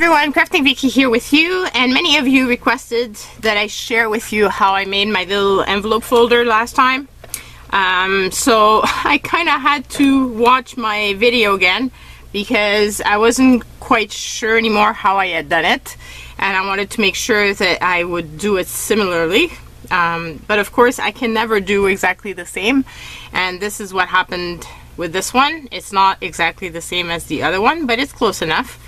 everyone, Crafting Vicky here with you, and many of you requested that I share with you how I made my little envelope folder last time. So I kind of had to watch my video again because I wasn't quite sure anymore how I had done it, and I wanted to make sure that I would do it similarly. But of course I can never do exactly the same, and this is what happened with this one. It's not exactly the same as the other one, but it's close enough.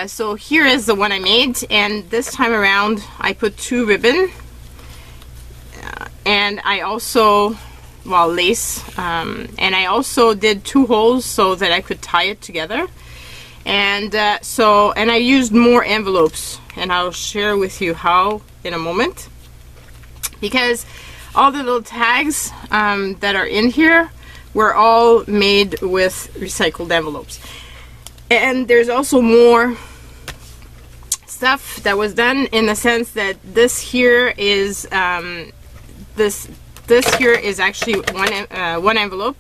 So here is the one I made, and this time around I put 2 ribbon, and I also, well, lace, and I also did 2 holes so that I could tie it together. And and I used more envelopes, and I'll share with you how in a moment, because all the little tags that are in here were all made with recycled envelopes. And there's also more stuff that was done, in the sense that this here is this here is actually one envelope,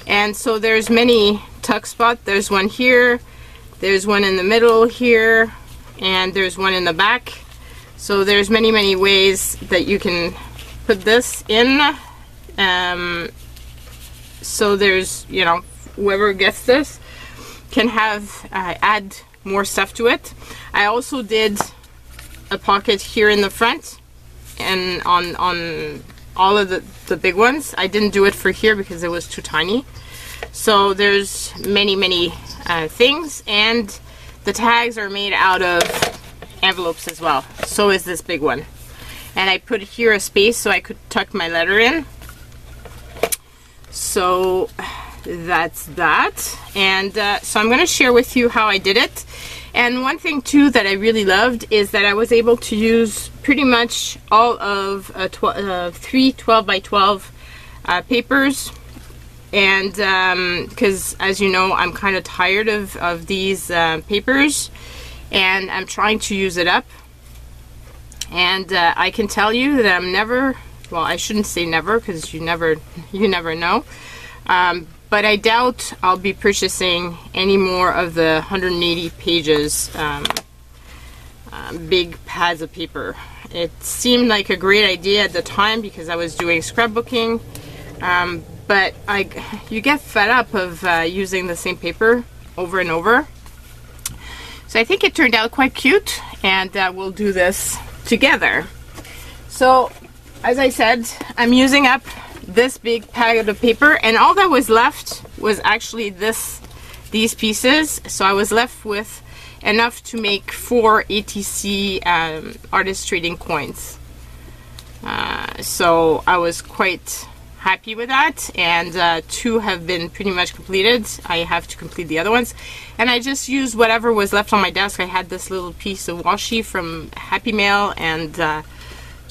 and so there's many tuck spots. There's one here, there's one in the middle here, and there's one in the back. So there's many ways that you can put this in. So there's, you know, whoever gets this can have add more stuff to it. I also did a pocket here in the front and on all of the big ones. I didn't do it for here because it was too tiny. So there's many things, and the tags are made out of envelopes as well. So is this big one. And I put here a space so I could tuck my letter in. So that's that. And so I'm going to share with you how I did it. And one thing too that I really loved is that I was able to use pretty much all of 3 12 by 12 papers. And because as you know, I'm kind of tired of these papers, and I'm trying to use it up. And I can tell you that I'm never, well, I shouldn't say never, because you never know, but I doubt I'll be purchasing any more of the 180 pages big pads of paper. It seemed like a great idea at the time because I was doing scrapbooking, but you get fed up of using the same paper over and over. So I think it turned out quite cute, and we'll do this together. So as I said, I'm using up this big pad of paper, and all that was left was actually these pieces. So I was left with enough to make 4 ATC artist trading coins. So I was quite happy with that, and 2 have been pretty much completed. I have to complete the other ones, and I just used whatever was left on my desk. I had this little piece of washi from Happy Mail, and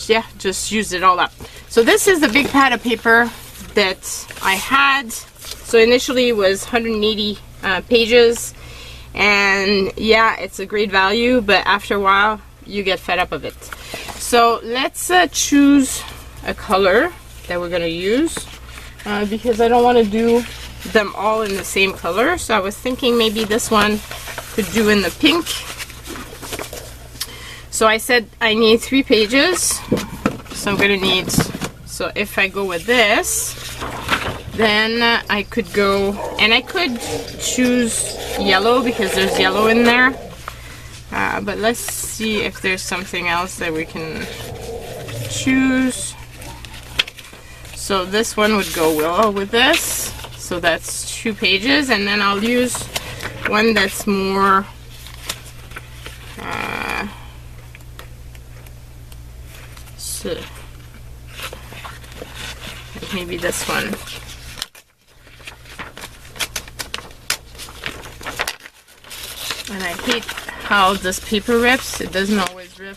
yeah, just used it all up. So this is the big pad of paper that I had. So initially it was 180 pages, and yeah, it's a great value, but after a while you get fed up of it. So let's choose a color that we're going to use, because I don't want to do them all in the same color. So I was thinking maybe this one could do in the pink. So I said I need 3 pages, so I'm going to need, so if I go with this, then I could go, and I could choose yellow because there's yellow in there, but let's see if there's something else that we can choose. So this one would go well with this, so that's 2 pages, and then I'll use one that's more maybe this one. And I hate how this paper rips. It doesn't always rip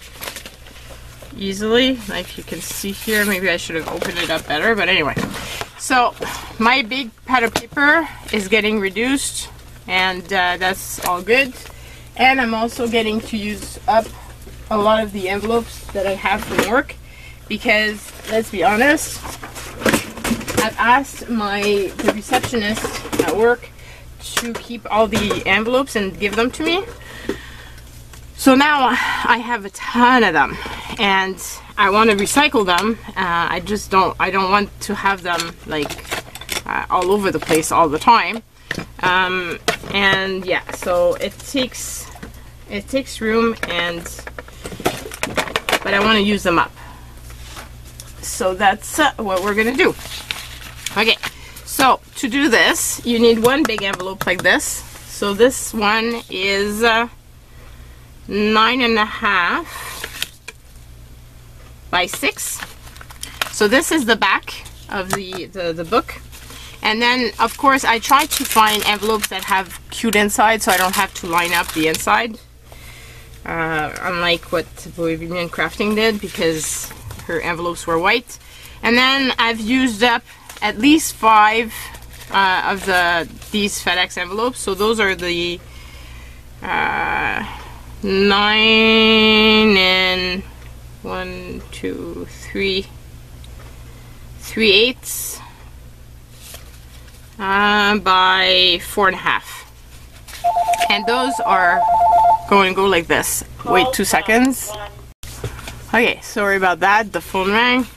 easily, like you can see here. Maybe I should have opened it up better, but anyway. So my big pad of paper is getting reduced, and that's all good. And I'm also getting to use up a lot of the envelopes that I have from work, because let's be honest, I've asked the receptionist at work to keep all the envelopes and give them to me. So now I have a ton of them, and I want to recycle them. I don't want to have them like all over the place all the time. And yeah, so it takes room, but I want to use them up. So that's what we're gonna do. Okay, so to do this, you need one big envelope like this. So this one is 9.5 by 6. So this is the back of the book. And then, of course, I try to find envelopes that have cute inside, so I don't have to line up the inside. Unlike what Bohemian Crafting did, because her envelopes were white. And then I've used up at least 5 of these FedEx envelopes. So those are the 9 and 1, 2, 3 3/8 by 4.5, and those are going to go like this. Wait 2 seconds. Okay, sorry about that, the phone rang.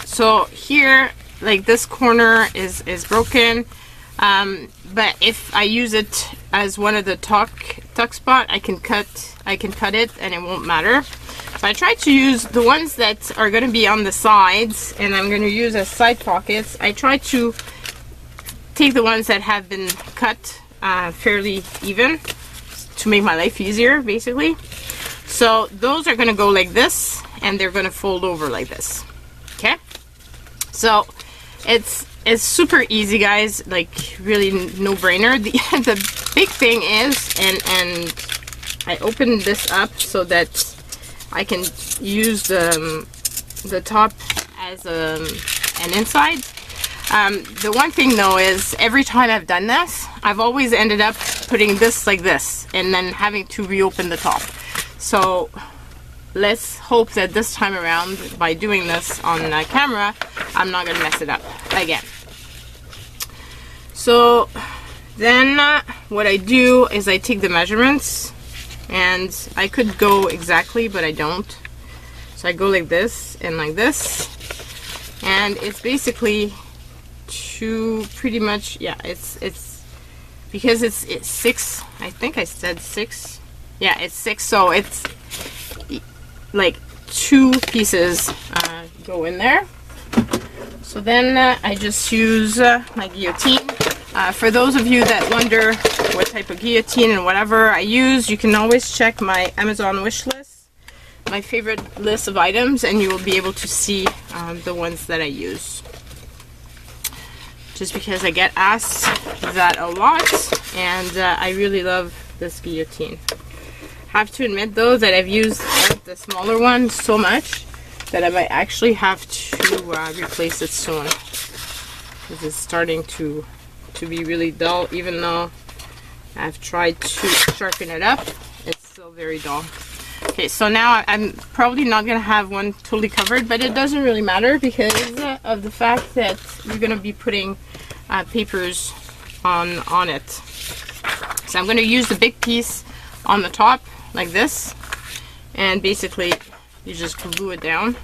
So here, like this corner is broken, but if I use it as one of the tuck spot, I can cut it and it won't matter. So I try to use the ones that are going to be on the sides, and I'm going to use as side pockets. I try to take the ones that have been cut fairly even to make my life easier, basically. So those are going to go like this, and they're going to fold over like this. Okay, so it's super easy, guys, like really no-brainer. The big thing is, and I opened this up so that I can use the top as an inside. The one thing though is, every time I've done this, I've always ended up putting this like this and then having to reopen the top. So let's hope that this time around, by doing this on camera, I'm not gonna mess it up again. So then what I do is I take the measurements, and I could go exactly, but I don't. So I go like this and like this, and it's basically pretty much, yeah, it's because it's 6, I think I said 6, yeah, it's 6, so it's like 2 pieces go in there. So then I just use my guillotine. For those of you that wonder what type of guillotine and whatever I use, you can always check my Amazon wish list, my favorite list of items, and you will be able to see the ones that I use. Just because I get asked that a lot, and I really love this guillotine. I have to admit though that I've used the smaller one so much that I might actually have to replace it soon, because it's starting to be really dull. Even though I've tried to sharpen it up, it's still very dull. Okay, so now I'm probably not gonna have one totally covered, but it doesn't really matter because of the fact that we're gonna be putting papers on it. So I'm gonna use the big piece on the top like this, and basically you just glue it down.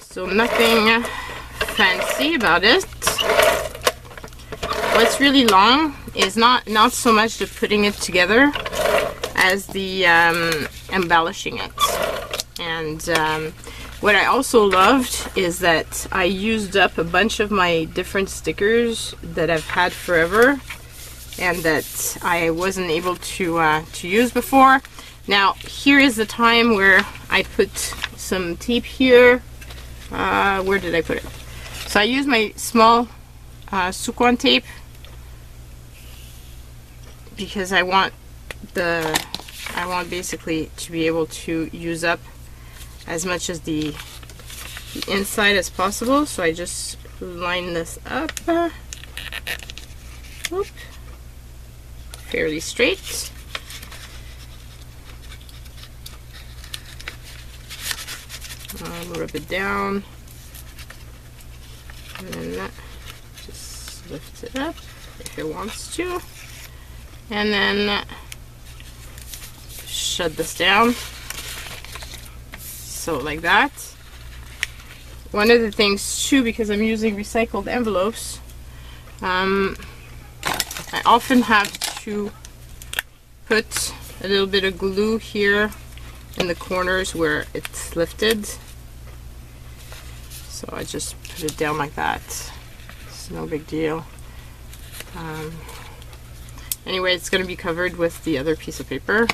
So nothing fancy about it. What's really long is not so much the putting it together as the embellishing it. And what I also loved is that I used up a bunch of my different stickers that I've had forever and that I wasn't able to use before. Now here is the time where I put some tape here. Where did I put it? So I use my small Suquan tape because I want basically to be able to use up as much as the inside as possible. So I just line this up, whoop, fairly straight. Rub it down, and then that just lift it up if it wants to. and then shut this down. So like that. One of the things too, because I'm using recycled envelopes, I often have to put a little bit of glue here in the corners where it's lifted. So I just put it down like that. It's no big deal. Anyway, it's going to be covered with the other piece of paper,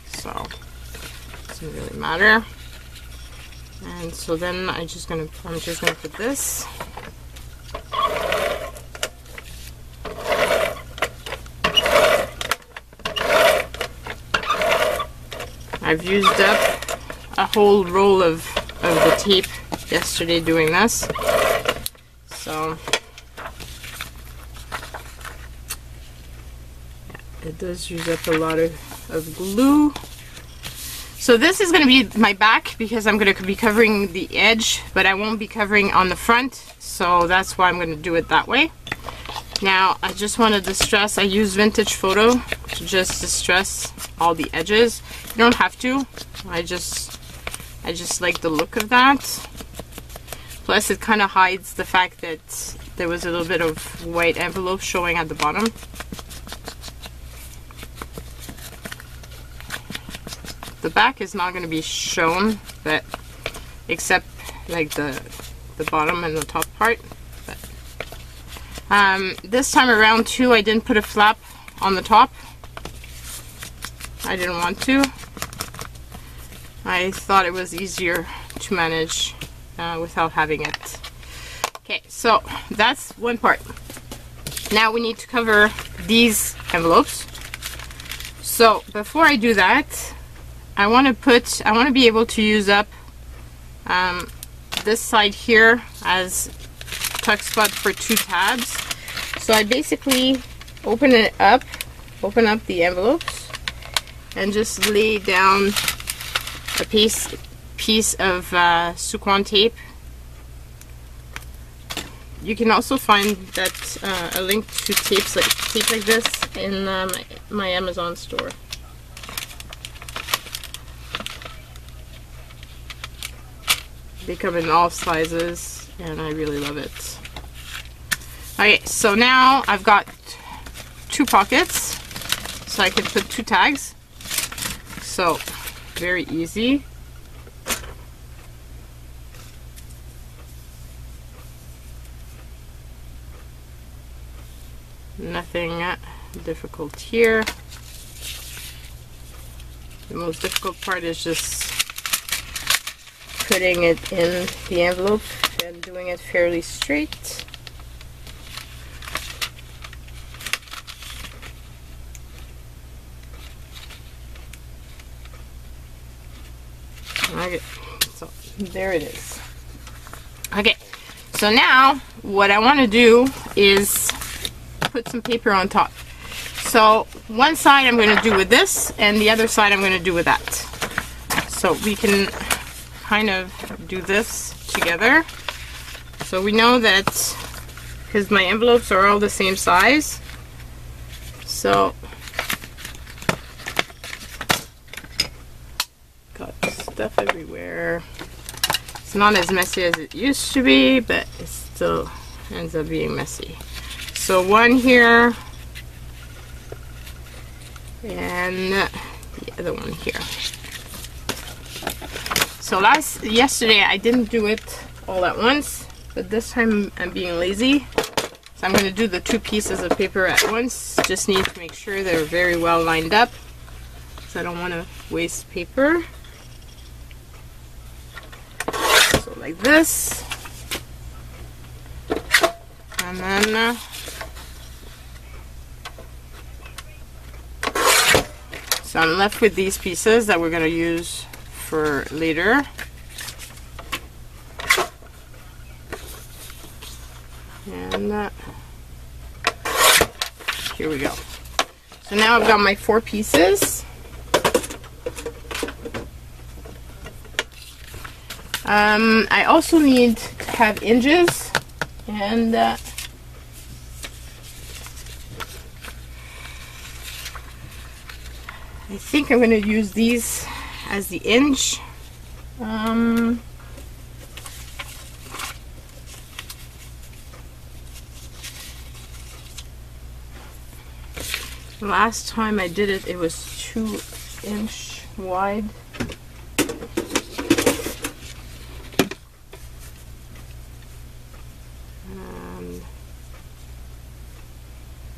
so it doesn't really matter. And so then I'm just gonna put this. I've used up a whole roll of the tape yesterday doing this, so yeah, it does use up a lot of glue. So this is going to be my back because I'm going to be covering the edge, but I won't be covering on the front, so that's why I'm going to do it that way. Now I just want to distress, I use Vintage Photo to just distress all the edges. You don't have to, I just like the look of that. Plus it kind of hides the fact that there was a little bit of white envelope showing at the bottom. The back is not going to be shown, but except like the bottom and the top part. But this time around too, I didn't put a flap on the top. I didn't want to. I thought it was easier to manage without having it. Okay, so that's one part. Now we need to cover these envelopes. So before I do that, I want to be able to use up this side here as tuck spot for 2 tabs. So I basically open up the envelopes and just lay down a piece of Suquan tape. You can also find that a link to tape like this in my Amazon store. They come in all sizes, and I really love it. Okay, so now I've got 2 pockets, so I can put 2 tags. So, very easy. Nothing difficult here. The most difficult part is just putting it in the envelope and doing it fairly straight. Okay, so there it is. Okay, so now what I want to do is put some paper on top. So one side I'm going to do with this, and the other side I'm going to do with that. So we can kind of do this together. So we know that, because my envelopes are all the same size, so got stuff everywhere. It's not as messy as it used to be, but it still ends up being messy. So one here and the other one here. So yesterday I didn't do it all at once, but this time I'm being lazy. So I'm going to do the 2 pieces of paper at once. Just need to make sure they're very well lined up, because I don't want to waste paper. So like this. And then so I'm left with these pieces that we're going to use for later. And here we go. So now I've got my 4 pieces. I also need to have hinges, and I think I'm going to use these as the inch. Last time I did it, it was 2-inch wide.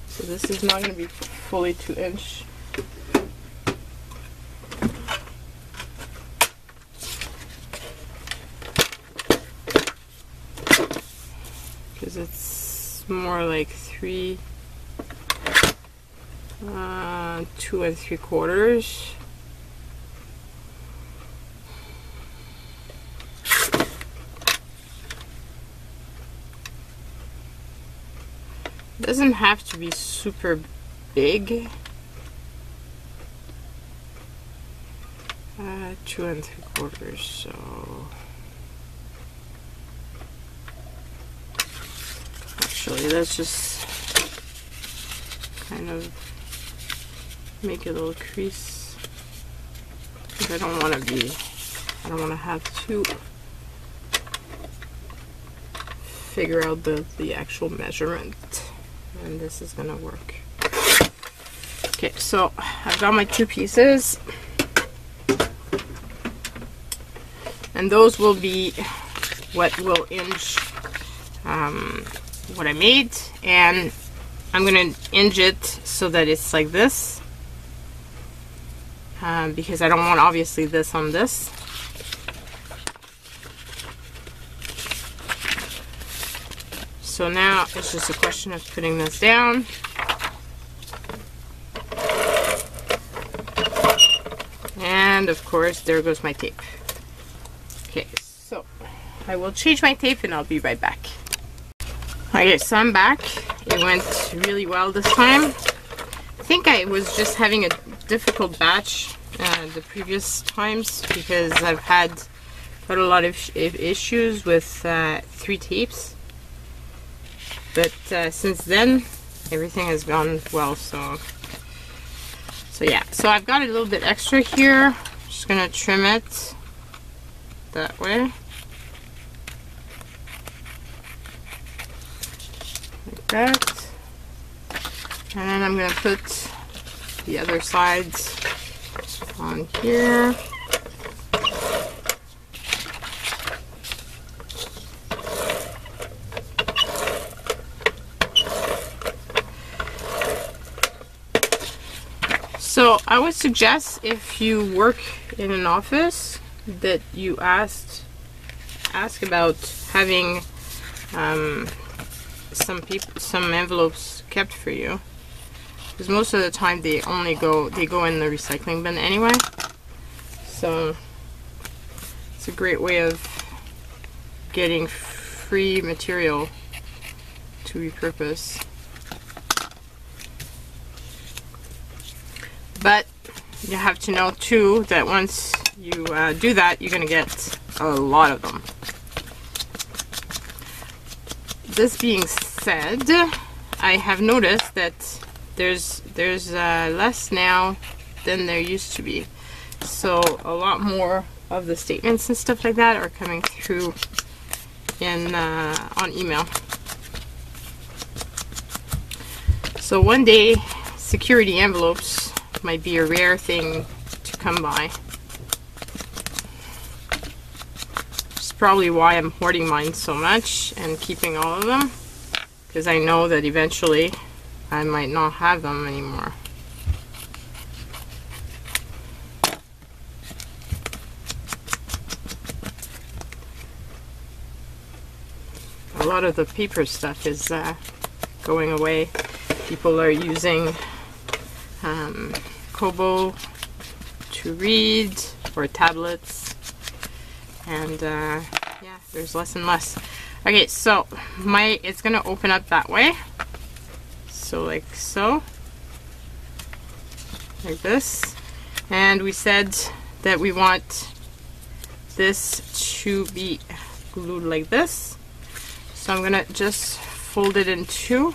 So this is not going to be fully 2-inch. Because it's more like 2 3/4. Doesn't have to be super big. 2 3/4, so actually let's just kind of make a little crease, because I don't want to have to figure out the actual measurement, and this is gonna work. Okay, so I've got my 2 pieces, and those will be what will inch what I made, and I'm gonna inch it so that it's like this, because I don't want obviously this on this. So now it's just a question of putting this down. And of course, there goes my tape. Okay, so I will change my tape and I'll be right back. Okay, so I'm back. It went really well this time. I think I was just having a difficult batch the previous times, because I've had quite a lot of issues with 3 tapes. But since then, everything has gone well, so yeah. So I've got a little bit extra here. Just gonna trim it that way. Like that. And then I'm gonna put the other sides on here. So I would suggest, if you work in an office, that you ask about having some envelopes kept for you, because most of the time they go in the recycling bin anyway. So it's a great way of getting free material to repurpose. But you have to know too that once you do that, you're gonna get a lot of them. This being said, I have noticed that there's less now than there used to be. So a lot more of the statements and stuff like that are coming through in on email. So one day, security envelopes might be a rare thing to come by. It's probably why I'm hoarding mine so much and keeping all of them, because I know that eventually I might not have them anymore. A lot of the paper stuff is going away. People are using Kobo to read, or tablets, and yeah, there's less and less. Okay, so it's gonna open up that way, so like so, like this, and we said that we want this to be glued like this, so I'm gonna just fold it in 2.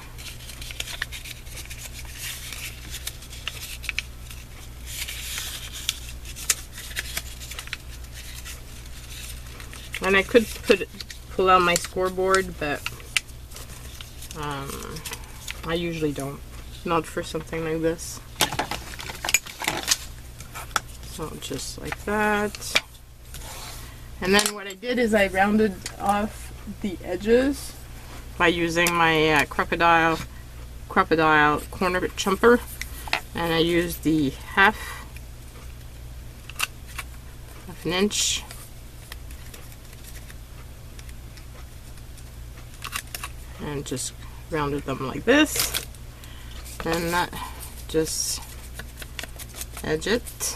And I could pull out my scoreboard, but I usually don't. Not for something like this. So just like that. And then what I did is I rounded off the edges by using my crocodile corner chumper, and I used the half an inch, and just rounded them like this, and just edge it.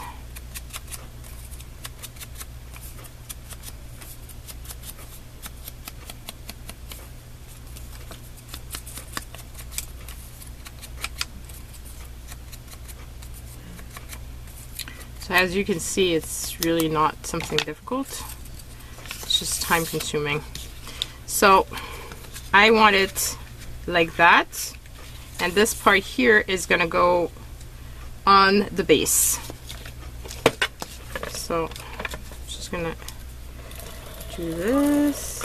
So as you can see, it's really not something difficult. It's just time consuming. So I want it like that, and this part here is gonna go on the base. So I'm just gonna do this,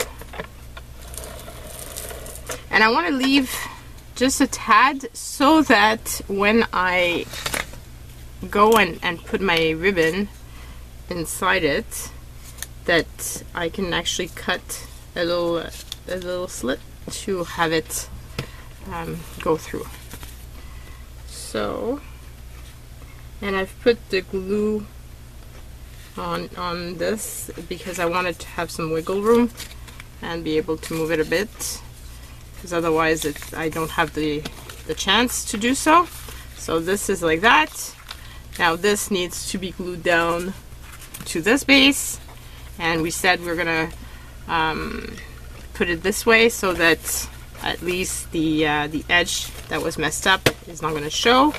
and I want to leave just a tad so that when I go and put my ribbon inside it, that I can actually cut a little slit to have it go through. So, and I've put the glue on this because I wanted to have some wiggle room and be able to move it a bit, because otherwise I don't have the chance to do so. So this is like that. Now this needs to be glued down to this base, and we said we're gonna put it this way so that at least the edge that was messed up is not gonna show.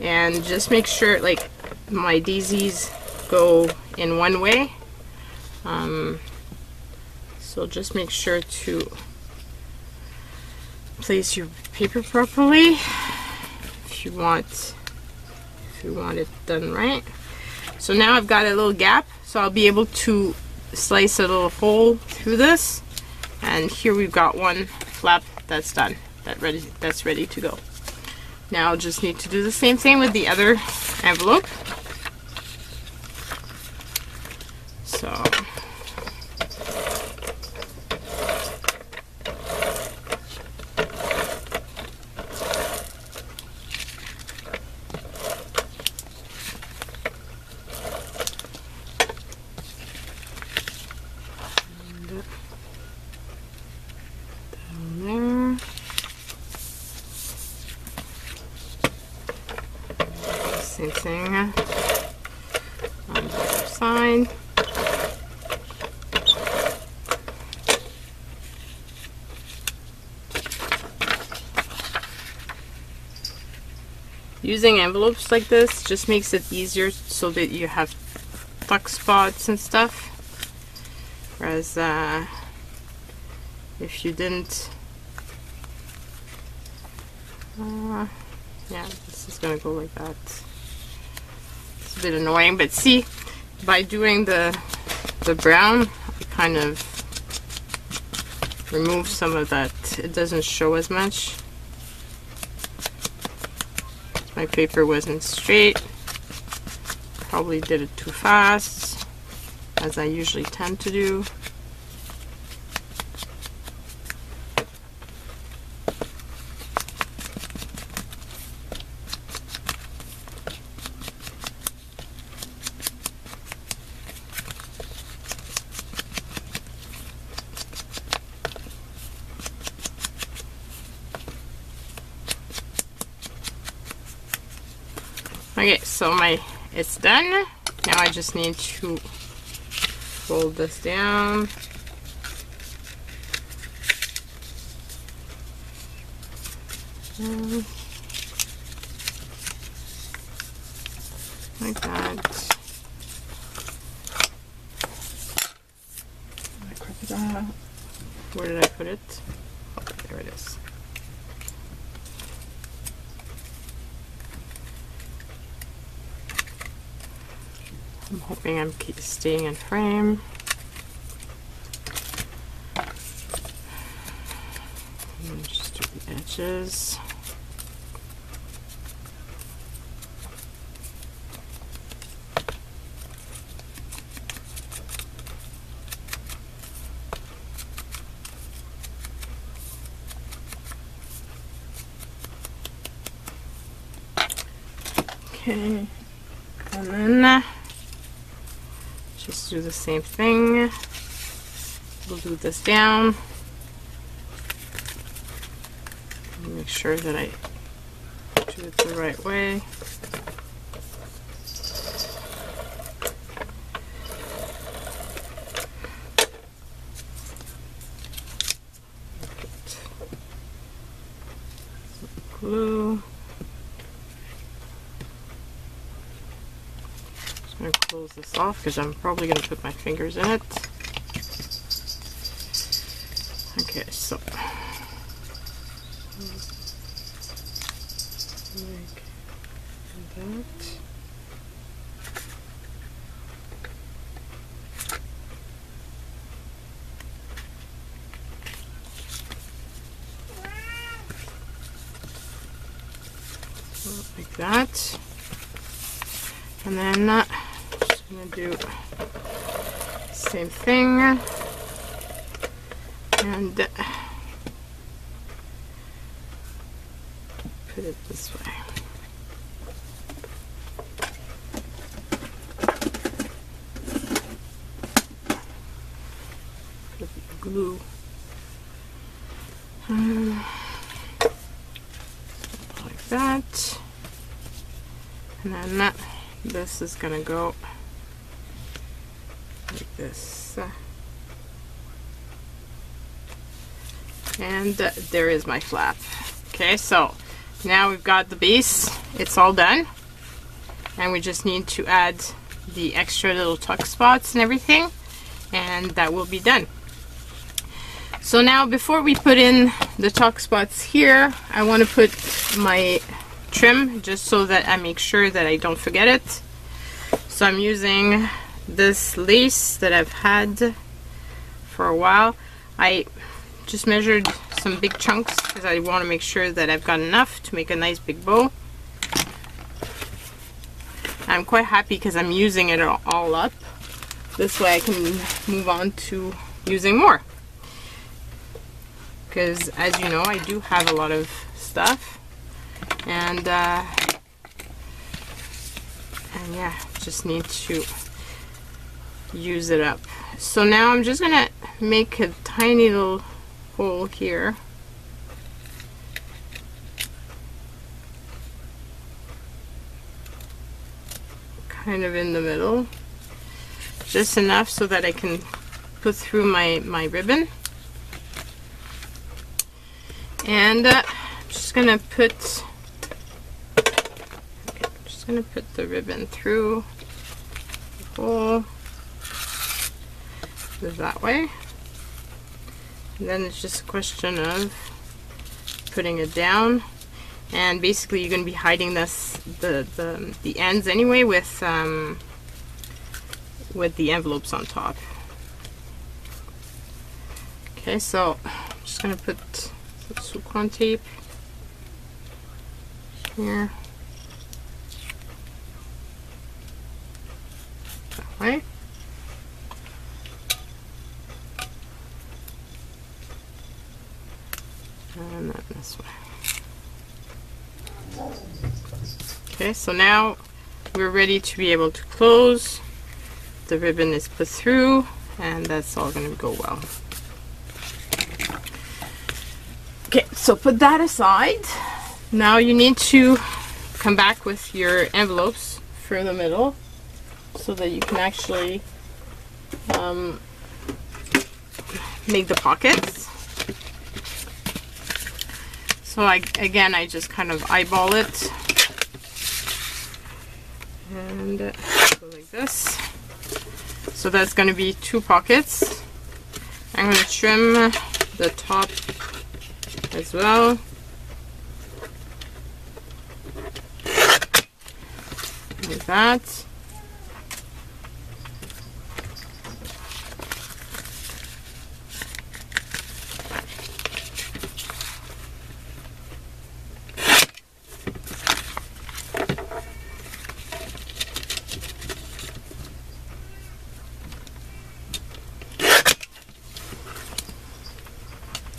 And just make sure, like, my daisies go in one way, so just make sure to place your paper properly if you want it done right. So now I've got a little gap, so I'll be able to slice a little hole through this, and here we've got one flap that's done, that's ready to go. Now I'll just need to do the same thing with the other envelope. So same thing on the other side. Using envelopes like this just makes it easier so that you have tuck spots and stuff, whereas if you didn't, yeah, this is gonna go like that. It's a bit annoying, but see, by doing the brown, I kind of remove some of that. It doesn't show as much. My paper wasn't straight. Probably did it too fast, as I usually tend to do. Okay, so it's done. Now I just need to fold this down. Like that. Where did I put it? Oh, there it is. I'm hoping I'm staying in frame. edges. Okay, and then just do the same thing. We'll do this down. Make sure that I do it the right way. Put glue. I'm going to close this off because I'm probably going to put my fingers in it. Okay, so like that. Like that. And then I'm just going to do the same thing, and put it this way. Put the glue. Like that. And then this is gonna go like this. And there is my flap. Okay, so now we've got the base. It's all done. And we just need to add the extra little tuck spots and everything. And that will be done. So now before we put in the tuck spots here, I want to put my trim just so that I make sure that I don't forget it. So I'm using this lace that I've had for a while. I just measured some big chunks because I want to make sure that I've got enough to make a nice big bow. I'm quite happy because I'm using it all up. This way I can move on to using more. Because as you know, I do have a lot of stuff. And yeah, just need to use it up. So now I'm just gonna make a tiny little hole here. Kind of in the middle. Just enough so that I can put through my ribbon. And I'm just gonna put the ribbon through the hole that way, and then it's just a question of putting it down. And basically you're going to be hiding this the ends anyway with the envelopes on top. Okay, so I'm just going to put some Sucron tape here. That way. And then this way. Okay, so now we're ready to be able to close. The ribbon is put through, and that's all going to go well. Okay, so put that aside. Now you need to come back with your envelopes for the middle so that you can actually make the pockets. So again, I just kind of eyeball it and go like this. So that's going to be 2 pockets. I'm going to trim the top as well. Like that.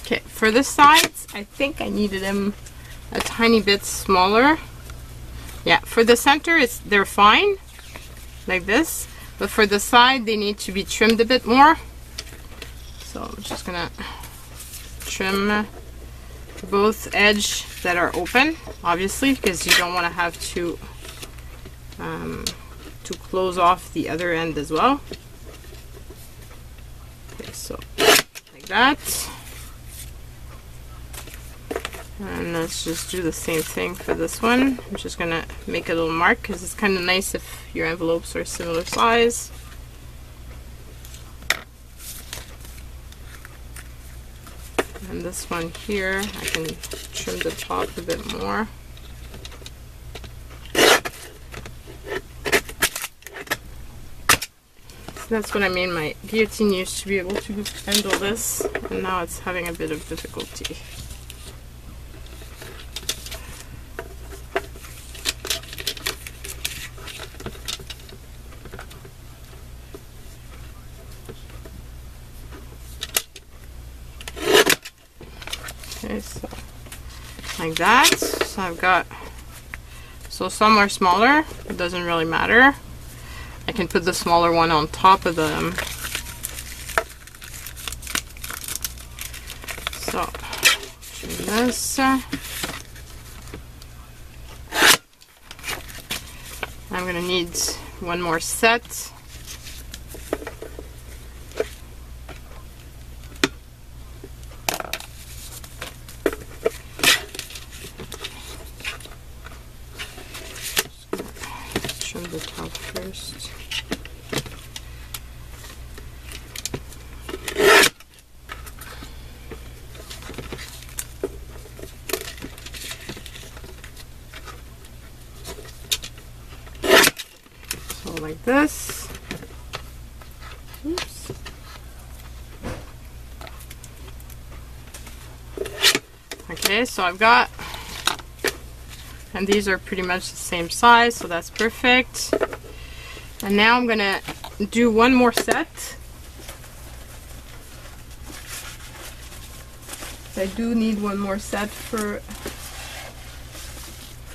Okay, for the sides, I think I needed them a tiny bit smaller. Yeah, for the center, they're fine, like this. But for the side, they need to be trimmed a bit more. So I'm just gonna trim both edges that are open, obviously, because you don't want to have to close off the other end as well. Okay, so like that. And let's just do the same thing for this one. I'm just gonna make a little mark because it's kind of nice if your envelopes are similar size. And this one here, I can trim the top a bit more. So that's what I mean. My guillotine used to be able to handle this, and now it's having a bit of difficulty. Okay, so like that. So I've got, so some are smaller, it doesn't really matter. I can put the smaller one on top of them. So trim this. I'm gonna need one more set. The top first. So like this. Oops. Okay, so I've got, and these are pretty much the same size, so that's perfect. And now I'm gonna do one more set. I do need one more set for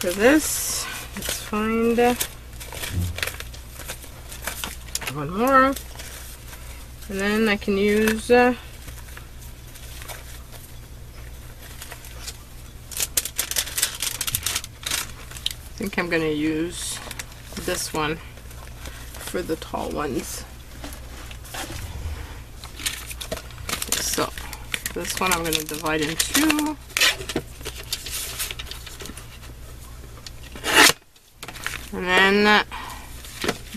this. Let's find one more, and then I can use I think I'm gonna use this one for the tall ones. So this one I'm going to divide in two. And then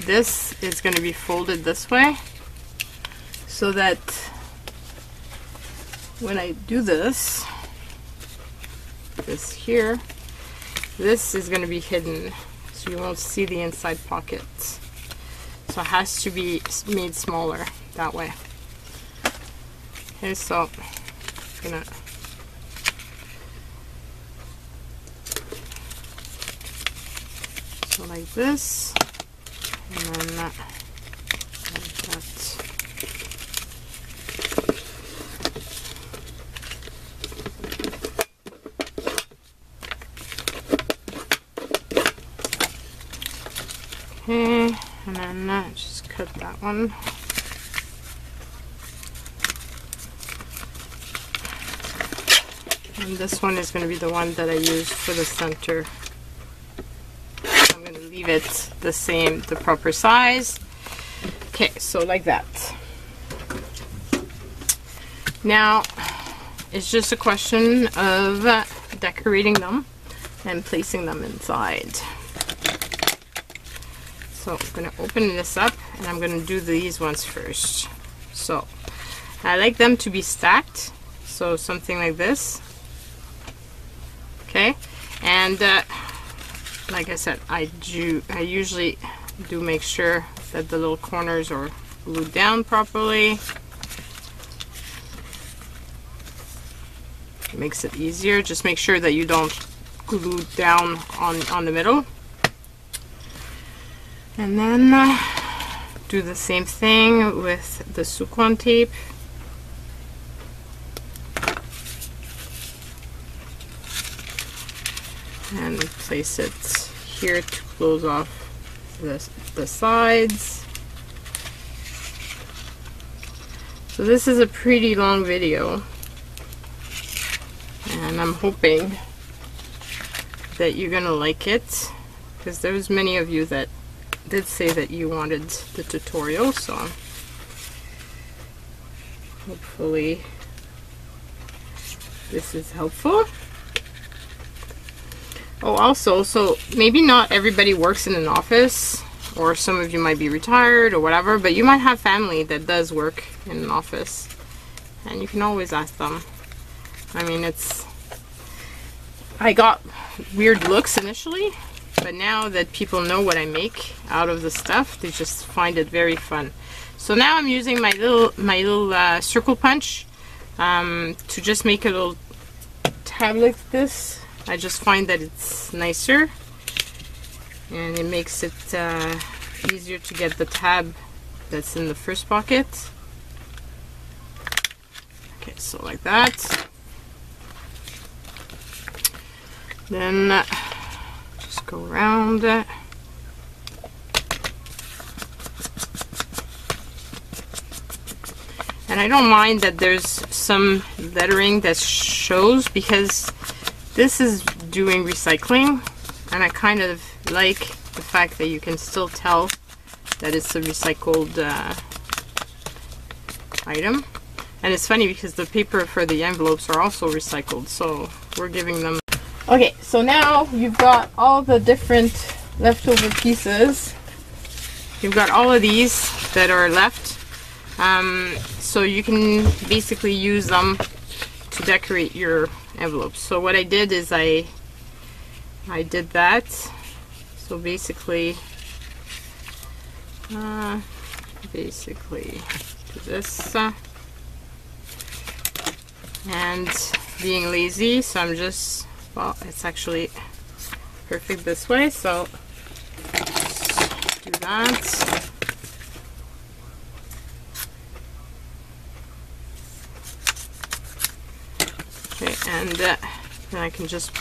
this is going to be folded this way, so that when I do this here, this is going to be hidden, so you won't see the inside pockets. So it has to be made smaller that way. Okay, so I'm gonna like this, and then like that. Okay, and then just cut that one. And this one is going to be the one that I use for the center. I'm going to leave it the same, the proper size. Okay, so like that. Now, it's just a question of decorating them and placing them inside. So I'm going to open this up, and I'm going to do these ones first. So I like them to be stacked, so something like this. Okay, and like I said, I usually do make sure that the little corners are glued down properly. It makes it easier. Just make sure that you don't glue down on the middle. And then do the same thing with the Suklon tape. place it here to close off the sides. So this is a pretty long video, and I'm hoping that you're gonna like it, because there's many of you that did say that you wanted the tutorial, so hopefully this is helpful. Oh, also, so maybe not everybody works in an office, or some of you might be retired or whatever, but you might have family that does work in an office, and you can always ask them. I mean, I got weird looks initially, but now that people know what I make out of the stuff, they just find it very fun. So now I'm using my little circle punch to just make a little tab like this. I just find that it's nicer, and it makes it easier to get the tab that's in the first pocket. Okay, so like that. Then just go around it. And I don't mind that there's some lettering that shows, because this is doing recycling, and I kind of like the fact that you can still tell that it's a recycled item. And it's funny because the paper for the envelopes are also recycled, so we're giving them. Okay, so now you've got all the different leftover pieces. You've got all of these that are left, so you can basically use them to decorate your envelopes. So what I did is I did that. So basically do this, and being lazy, so I'm just, well, it's actually perfect this way, so do that. Okay, and then I can just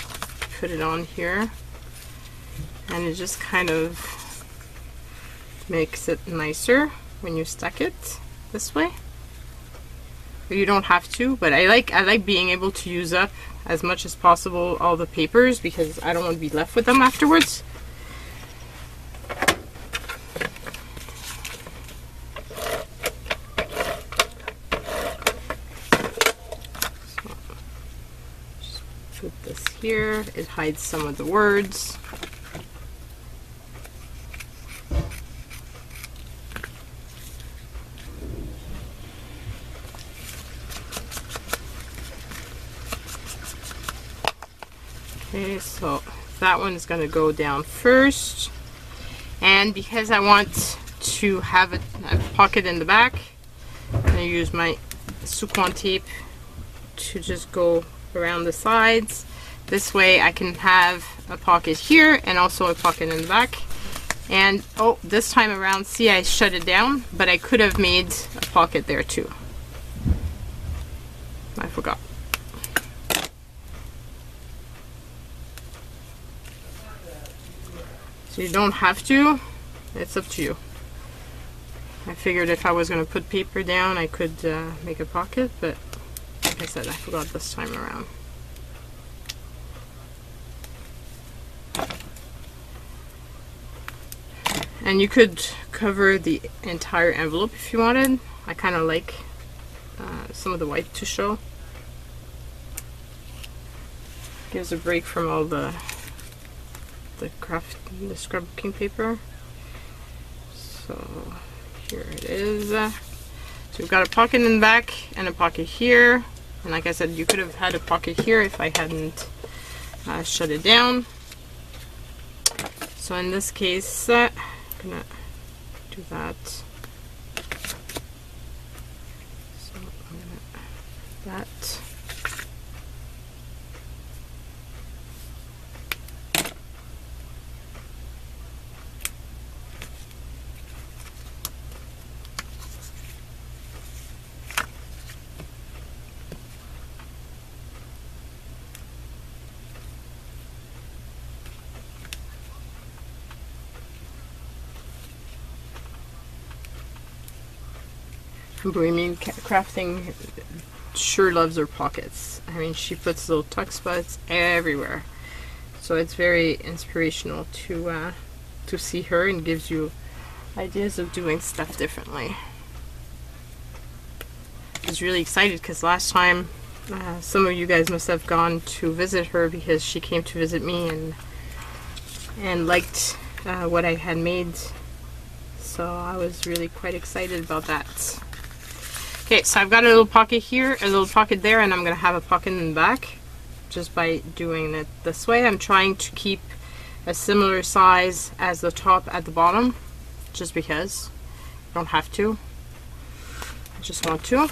put it on here, and it just kind of makes it nicer when you stack it this way. You don't have to, but I like being able to use up as much as possible all the papers, because I don't want to be left with them afterwards. Put this here. It hides some of the words. Okay, so that one is going to go down first, and because I want to have a pocket in the back, I'm going to use my Soho tape to just go around the sides. This way I can have a pocket here and also a pocket in the back. And oh, this time around, see, I shut it down, but I could have made a pocket there too. I forgot. So you don't have to, it's up to you. I figured if I was going to put paper down, I could make a pocket, but like I said, I forgot this time around. And you could cover the entire envelope if you wanted. I kind of like some of the white to show. Gives a break from all the scrapbooking paper. So here it is. So we've got a pocket in the back and a pocket here. And like I said, you could have had a pocket here if I hadn't shut it down. So in this case, I'm gonna do that. So I'm gonna do that. Bohemian Crafting sure loves her pockets. I mean, she puts little tuck spots everywhere. So it's very inspirational to see her, and gives you ideas of doing stuff differently. I was really excited because last time some of you guys must have gone to visit her because she came to visit me and liked what I had made. So I was really quite excited about that. Okay, so I've got a little pocket here, a little pocket there, and I'm going to have a pocket in the back just by doing it this way. I'm trying to keep a similar size as the top at the bottom, just because. I don't have to. I just want to.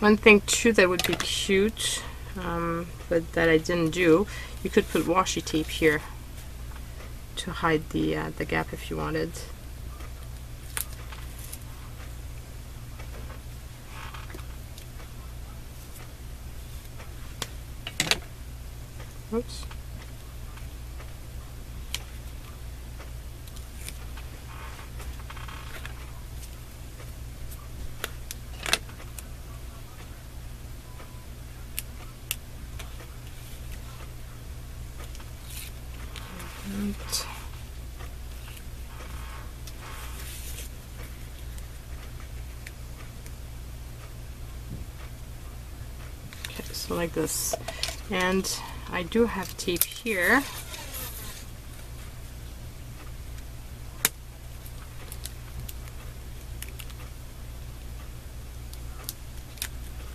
One thing too that would be cute, but that I didn't do, you could put washi tape here to hide the gap if you wanted. Oops. Okay, so like this. And I do have tape here.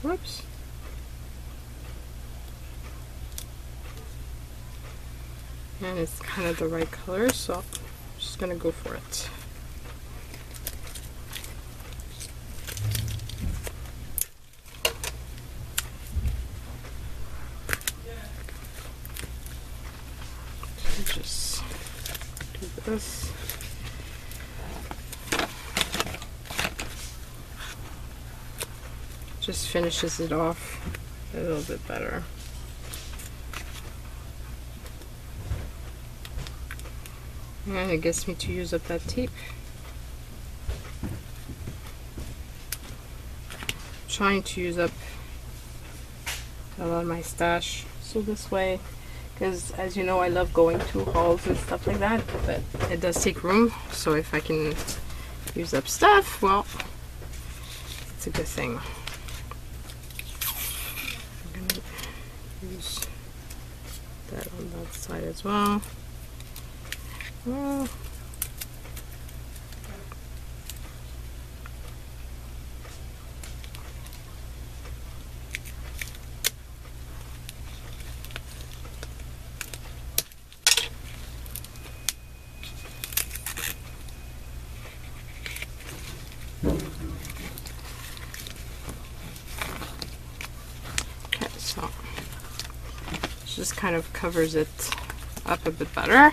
Whoops. And it's kind of the right color, so I'm just gonna go for it. So just do this. Just finishes it off a little bit better. And it gets me to use up that tape. I'm trying to use up a lot of my stash, so this way, because as you know, I love going to hauls and stuff like that, but it does take room, so if I can use up stuff, well, it's a good thing. I'm gonna use that on that side as well. Well, okay, so it just kind of covers it up a bit better.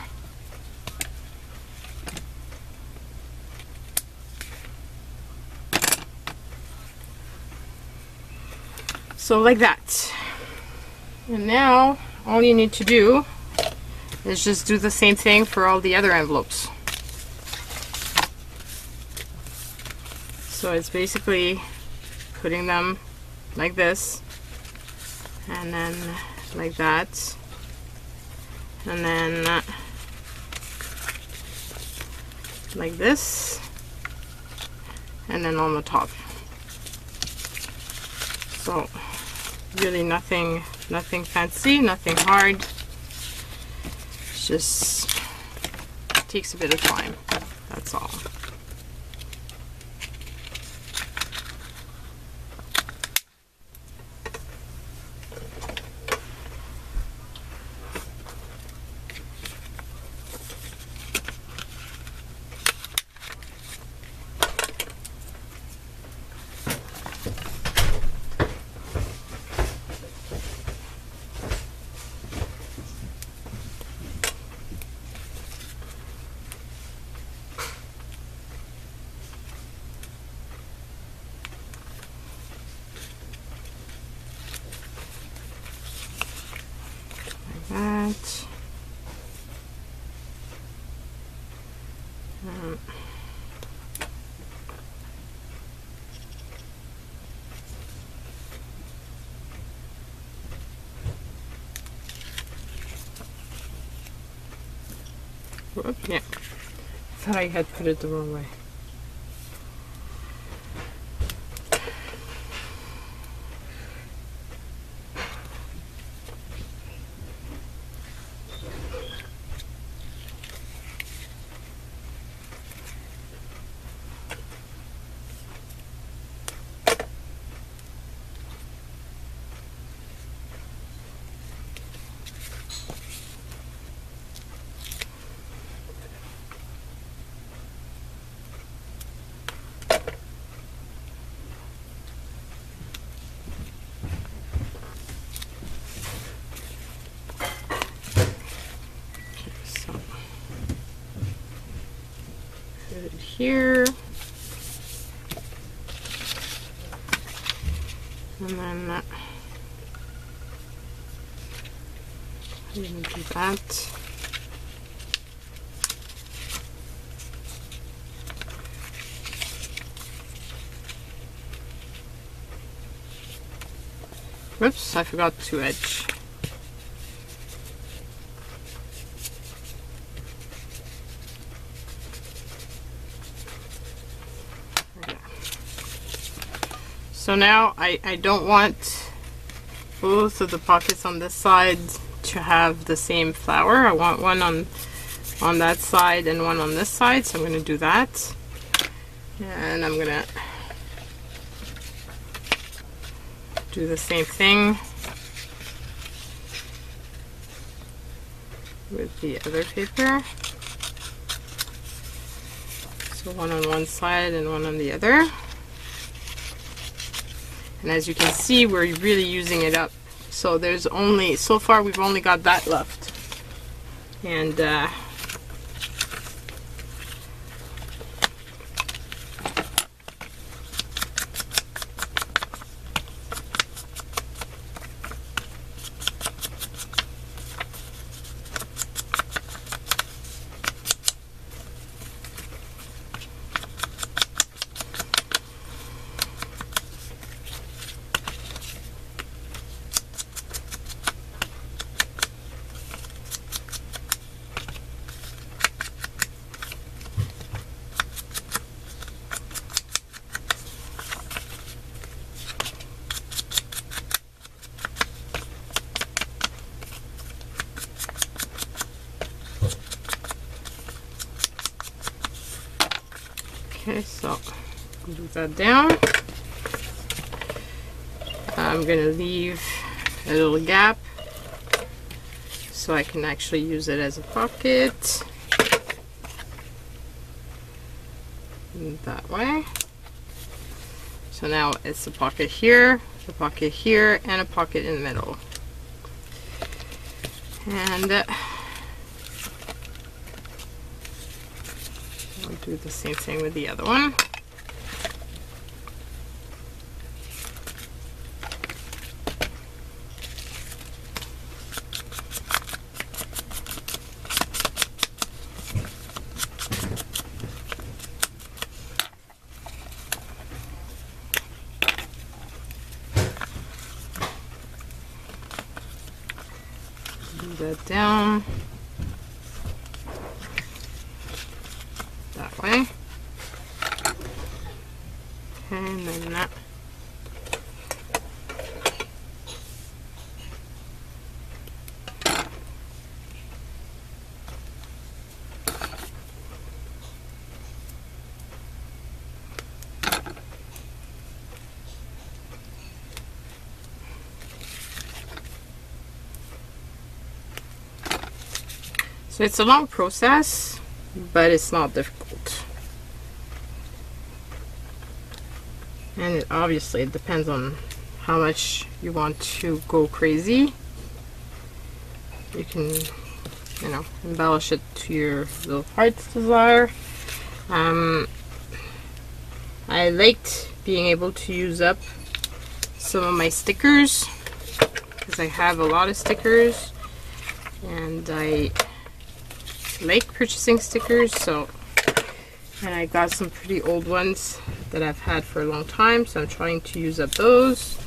So like that. And now all you need to do is just do the same thing for all the other envelopes. So it's basically putting them like this, and then like that, and then like this, and then on the top. So really nothing fancy, nothing hard. It just takes a bit of time, that's all. That. Whoop, yeah. I thought I had put it the wrong way. Here, and then I'm going to do that. Whoops, I forgot to edge. So now I don't want both of the pockets on this side to have the same flower. I want one on that side and one on this side, so I'm going to do that. And I'm going to do the same thing with the other paper. So one on one side and one on the other. And as you can see, we're really using it up. So there's only, so far we've only got that left. And okay, so glue that down. I'm going to leave a little gap so I can actually use it as a pocket. That way. So now it's a pocket here, a pocket here, and a pocket in the middle. And I'll do the same thing with the other one. That down that way, and then that. So it's a long process, but it's not difficult. And it obviously it depends on how much you want to go crazy. You can, you know, embellish it to your little heart's desire. I liked being able to use up some of my stickers because I have a lot of stickers, and I like purchasing stickers, so, and I got some pretty old ones that I've had for a long time, so I'm trying to use up those,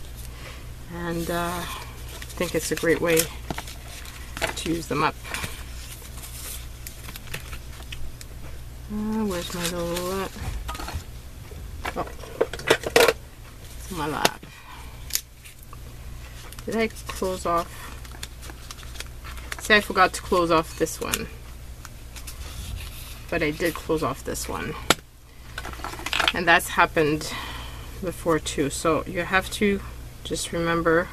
and I think it's a great way to use them up. Where's my little, oh, it's in my lap. Did I close off? See, I forgot to close off this one. But I did close off this one. And that's happened before too. So you have to just remember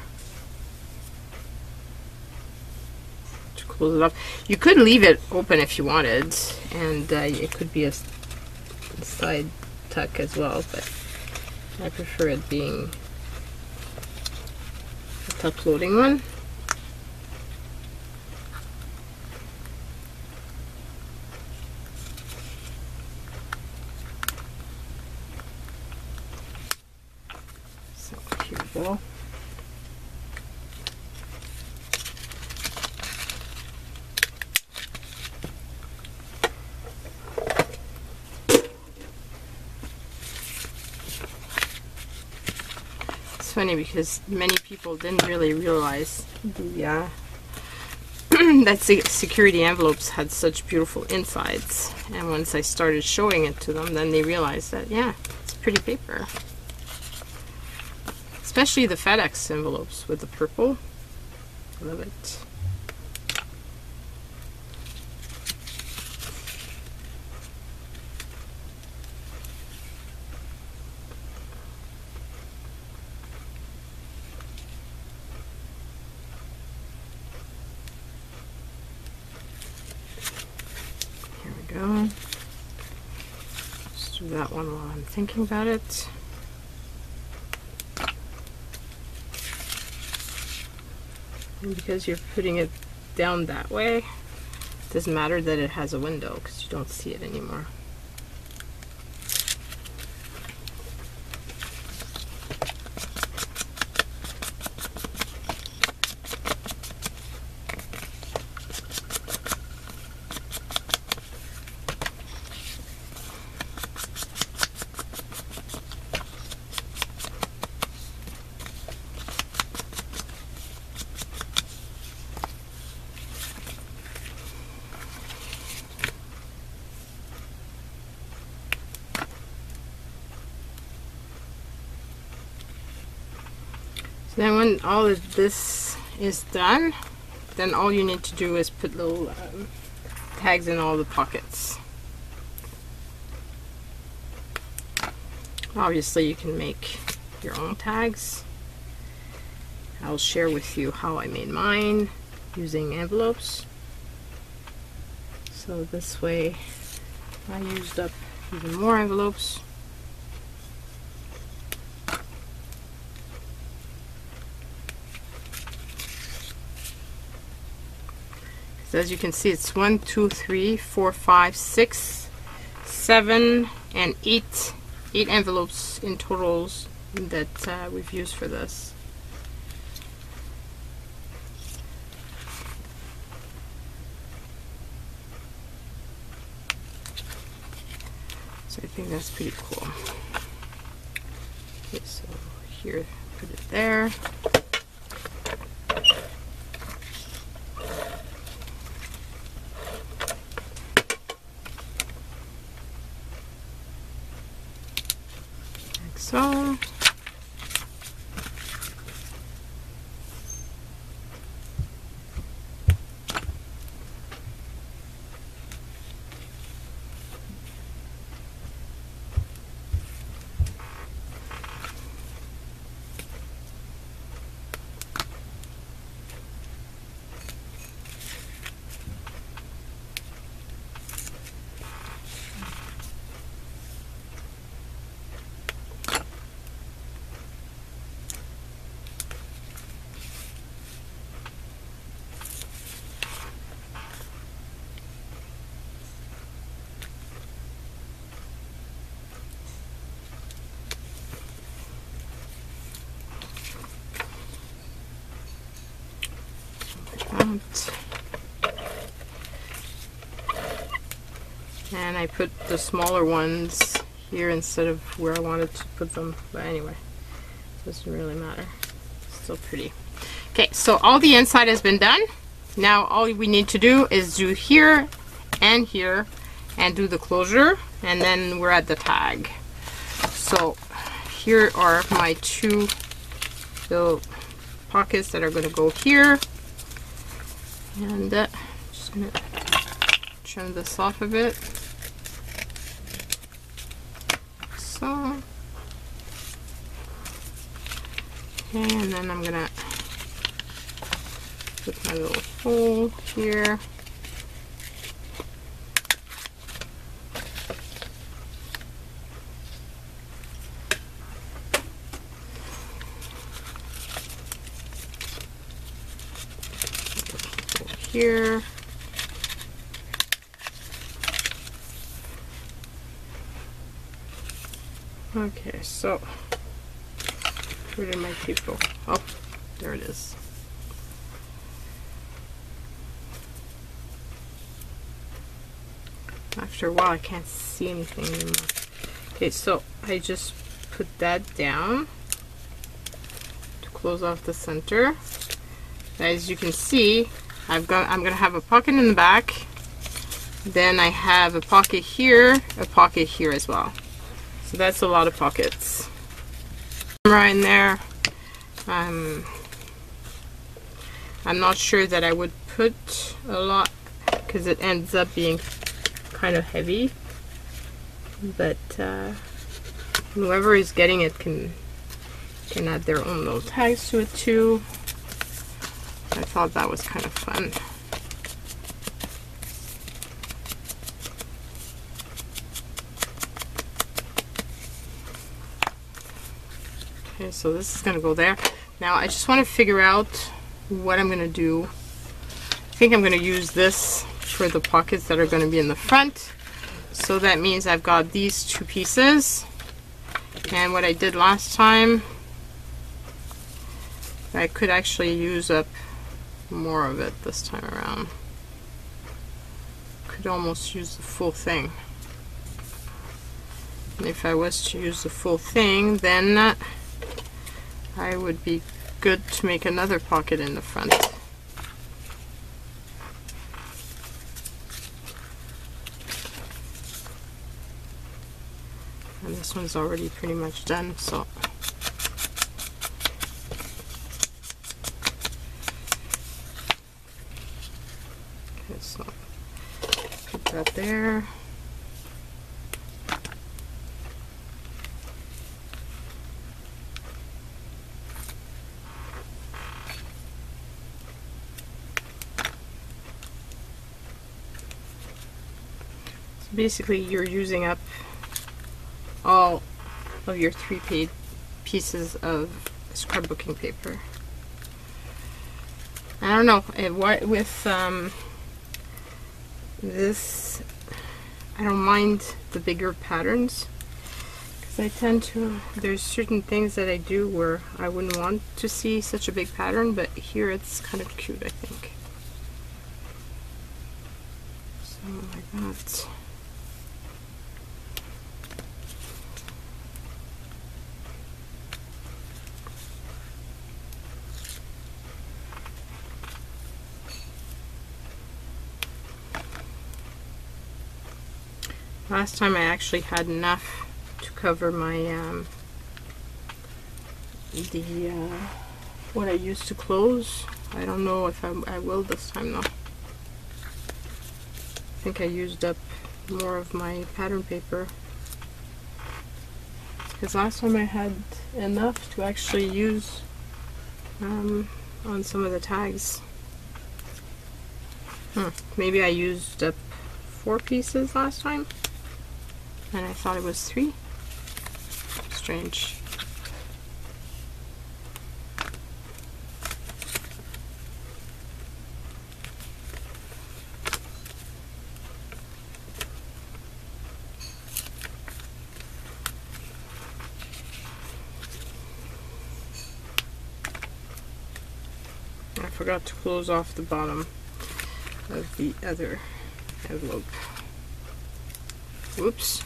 to close it off. You could leave it open if you wanted, and it could be a side tuck as well, but I prefer it being a top loading one. So here we go. It's funny because many people didn't really realize the that security envelopes had such beautiful insides, and once I started showing it to them, then they realized that, yeah, it's pretty paper. Especially the FedEx envelopes with the purple. Love it. Go. Just do that one while I'm thinking about it. And because you're putting it down that way, it doesn't matter that it has a window because you don't see it anymore. So then when all of this is done, then all you need to do is put little tags in all the pockets. Obviously you can make your own tags. I'll share with you how I made mine using envelopes. So this way I used up even more envelopes. So as you can see, it's 1, 2, 3, 4, 5, 6, 7, and 8 envelopes in totals that we've used for this. So I think that's pretty cool. Okay, so here, put it there. So and I put the smaller ones here instead of where I wanted to put them, but anyway, it doesn't really matter. It's still pretty. Okay, so all the inside has been done. Now all we need to do is do here and here, and do the closure, and then we're at the tag. So here are my two little pockets that are going to go here, and just going to trim this off a bit. So, okay, and then I'm going to put my little hole here. Here. Okay, so where did my tape go? Oh, there it is. After a while I can't see anything anymore. Okay, so I just put that down to close off the center. As you can see, I'm gonna have a pocket in the back, then I have a pocket here as well. So that's a lot of pockets. Right in there. I'm not sure that I would put a lot because it ends up being kind of heavy, but whoever is getting it can add their own little tags to it too. I thought that was kind of fun. Okay, so this is going to go there. Now I just want to figure out what I'm going to do. I think I'm going to use this for the pockets that are going to be in the front. So that means I've got these two pieces. And what I did last time, I could actually use up more of it this time around. Could almost use the full thing. And if I was to use the full thing, then I would be good to make another pocket in the front. And this one's already pretty much done, so so put that there. So basically you're using up all of your 3 pieces of scrapbooking paper. I don't know, what with this, I don't mind the bigger patterns because I tend to, there's certain things that I do where I wouldn't want to see such a big pattern, but here it's kind of cute, I think. So like that. Last time I actually had enough to cover my what I used to close. I don't know if I will this time though. I think I used up more of my pattern paper because last time I had enough to actually use on some of the tags. Maybe I used up 4 pieces last time. And I thought it was 3. Strange. I forgot to close off the bottom of the other envelope. Whoops.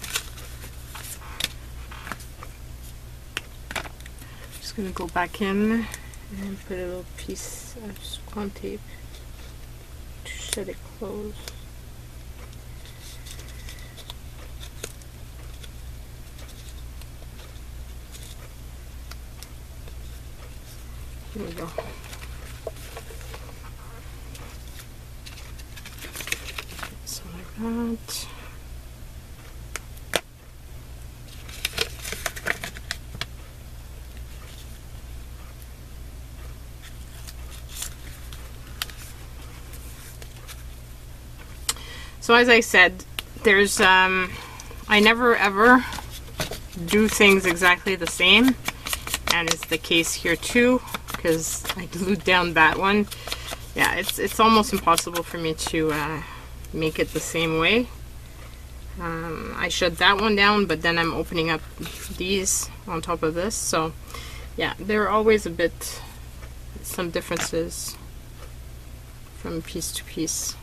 Just gonna go back in and put a little piece of squan tape to shut it closed. There we go. So like that. So as I said, there's I never ever do things exactly the same, and it's the case here too, because I glued down that one. Yeah, it's almost impossible for me to make it the same way. I shut that one down, but then I'm opening up these on top of this, so yeah, there are always some differences from piece to piece.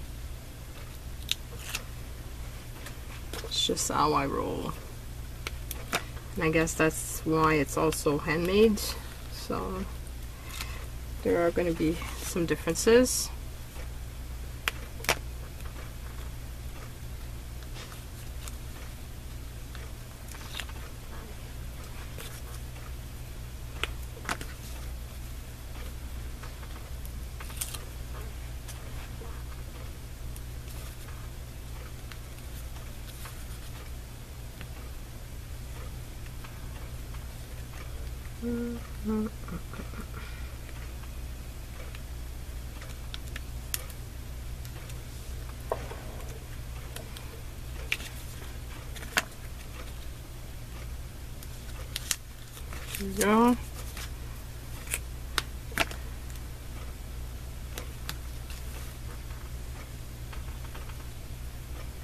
It's just how I roll. And I guess that's why it's also handmade. So there are going to be some differences. There we go.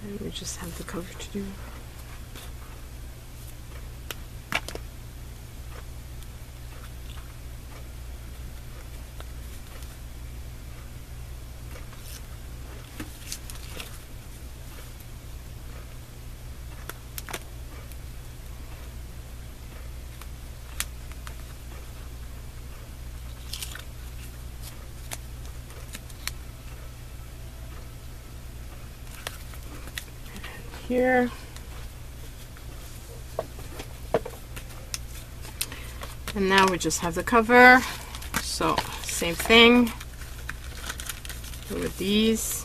And we just have the cover to do. Here, and now we just have the cover. So same thing with these.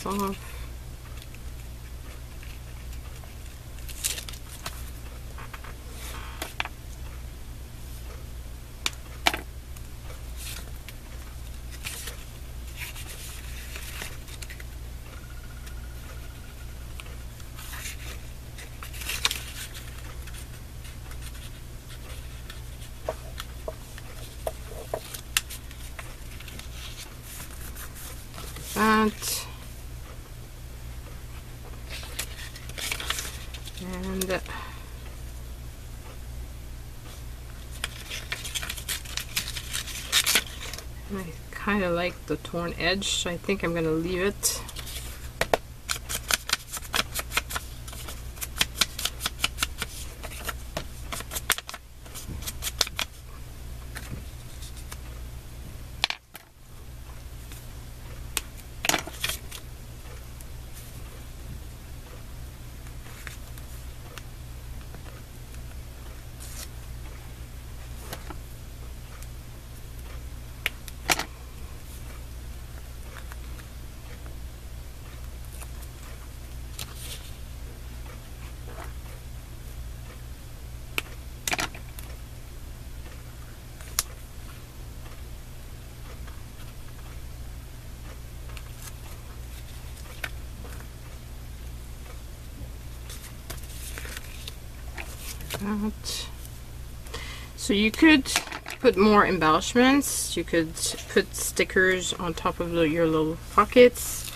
Off. That. And I kind of like the torn edge, so I think I'm going to leave it. That. So you could put more embellishments. You could put stickers on top of your little pockets.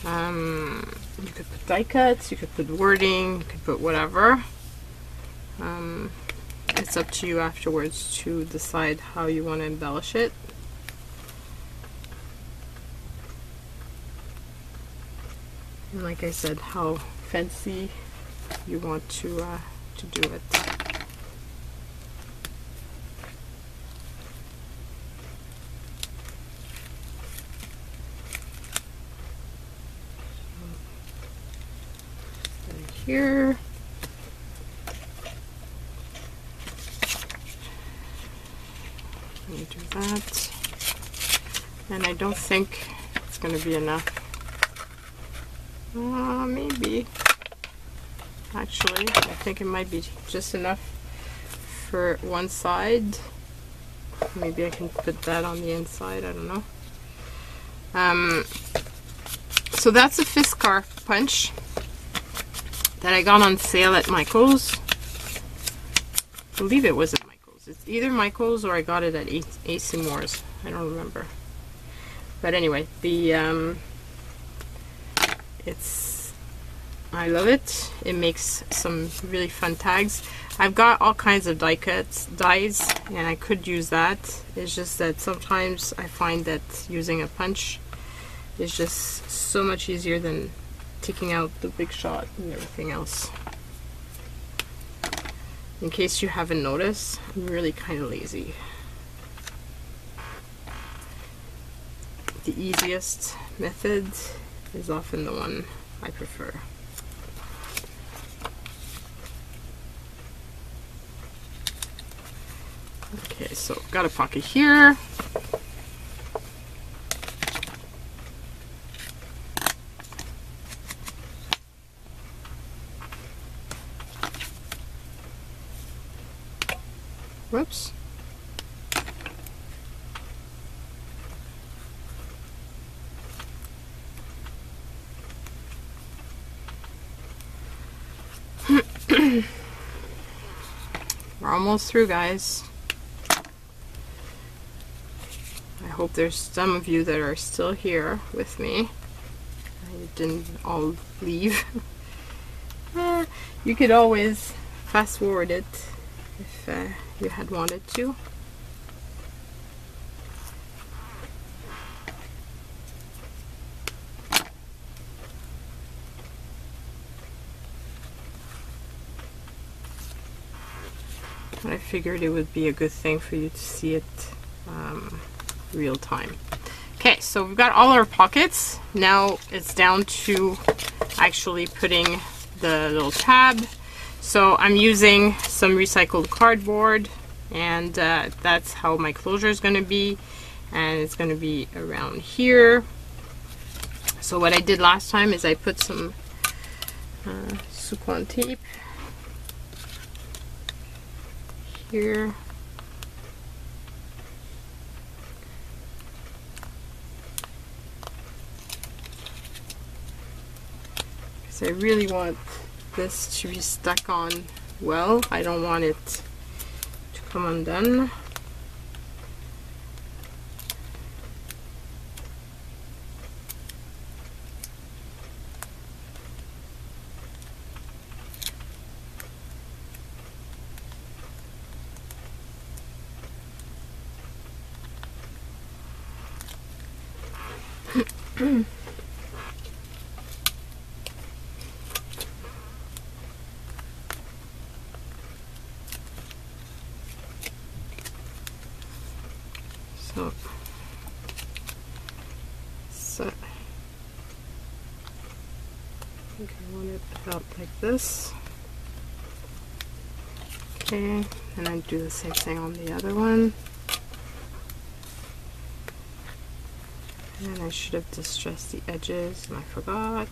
You could put die cuts, you could put wording, you could put whatever. It's up to you afterwards to decide how you want to embellish it. And like I said, how fancy you want to do it. Here. Let me do that. And I don't think it's going to be enough. Maybe. Actually, I think it might be just enough for one side. Maybe I can put that on the inside, I don't know. So that's a fist scarf punch that I got on sale at Michael's. I believe it was at Michael's. It's either Michael's or I got it at AC Moore's. I don't remember. But anyway, I love it. It makes some really fun tags. I've got all kinds of dies, and I could use that. It's just that sometimes I find that using a punch is just so much easier than taking out the big shot and everything else. In case you haven't noticed, I'm really kind of lazy. The easiest method is often the one I prefer. Okay, so got a pocket here. Whoops. We're almost through, guys. I hope there's some of you that are still here with me. I didn't all leave. You could always fast forward it if you had wanted to. But I figured it would be a good thing for you to see it real time. Okay, so we've got all our pockets. Now it's down to actually putting the little tab. So I'm using some recycled cardboard, and that's how my closure is going to be, and it's going to be around here. So what I did last time is I put some Suquan tape here. So I really want this to be stuck on well. I don't want it to come undone. So I think I want it about like this. Okay, and I do the same thing on the other one. And I should have distressed the edges, and I forgot.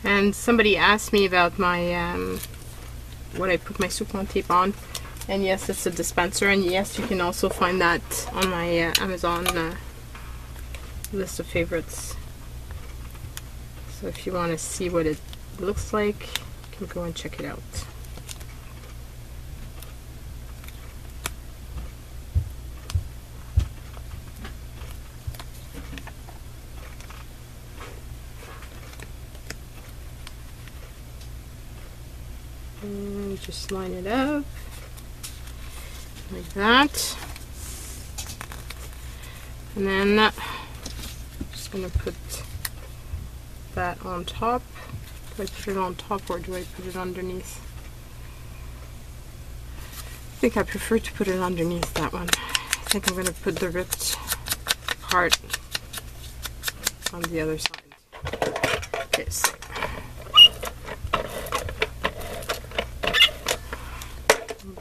And somebody asked me about my what I put my Soufflon tape on, and yes, it's a dispenser, and yes, you can also find that on my Amazon list of favorites. So if you want to see what it looks like, you can go and check it out. And just line it up like that, and then just gonna put that on top. Do I put it on top or do I put it underneath? I think I prefer to put it underneath that one. I think I'm gonna put the ripped part on the other side. Okay, so